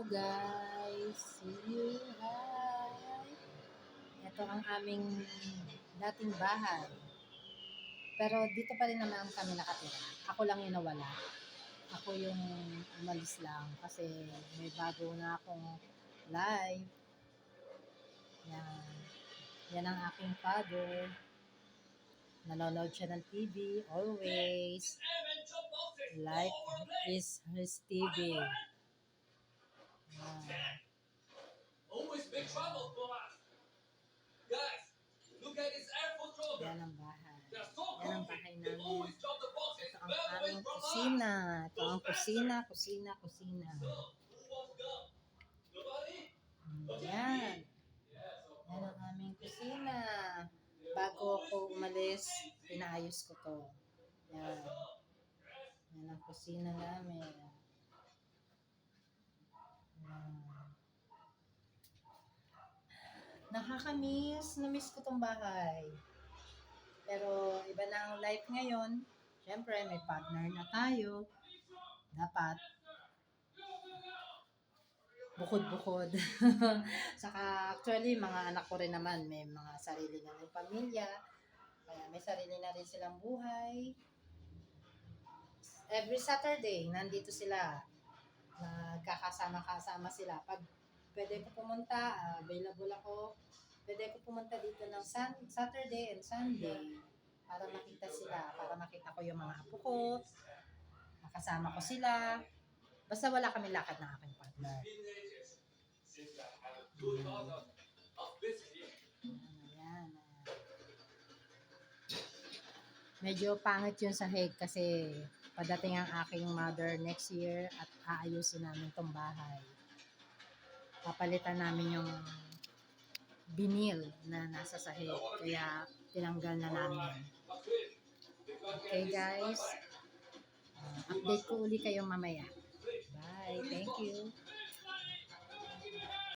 guys, see you, hi. Ito ang aming dating bahay. Pero dito pa rin naman kami nakatira. Ako lang yung nawala. Ako yung umalis lang kasi may bago na akong life. Yan. Yan ang aking father. Nanonood siya ng TV always. Life is his TV. Always big trouble for us. Guys, look at his airport trouble. Yan ang bahay. They're so Yan ang grumpy. bahay They namin. always drop the boxes Ito ang well away aming from us. kusina. Ito ang kusina. So, who wants gum? Nobody? Yan. Yan ang aming kusina. Bago ako umalis, pinaayos ko to. Yan. Yan ang kusina namin. Yan. Nakakamiss. Namiss ko tong bahay. Pero iba na ang life ngayon. Siyempre, may partner na tayo. Dapat bukod-bukod. Saka actually, mga anak ko rin naman, may mga sarili na rin pamilya. Kaya may sarili na rin silang buhay. Every Saturday, nandito sila. Nagkakasama-kasama sila. Pag pwede ko pumunta, available ako. Pwede ko pumunta dito ng Saturday and Sunday para makita sila, para makita ko yung mga apo ko, makasama ko sila. Basta wala kami lakad ng aking partner. Ayan. Medyo pangit yun sa Hague kasi padating ang aking mother next year at aayusin namin tong bahay. Papalitan namin yung binil na nasa sahig. Kaya tinanggal na namin. Okay guys. Update ko uli kayo mamaya. Bye. Thank you.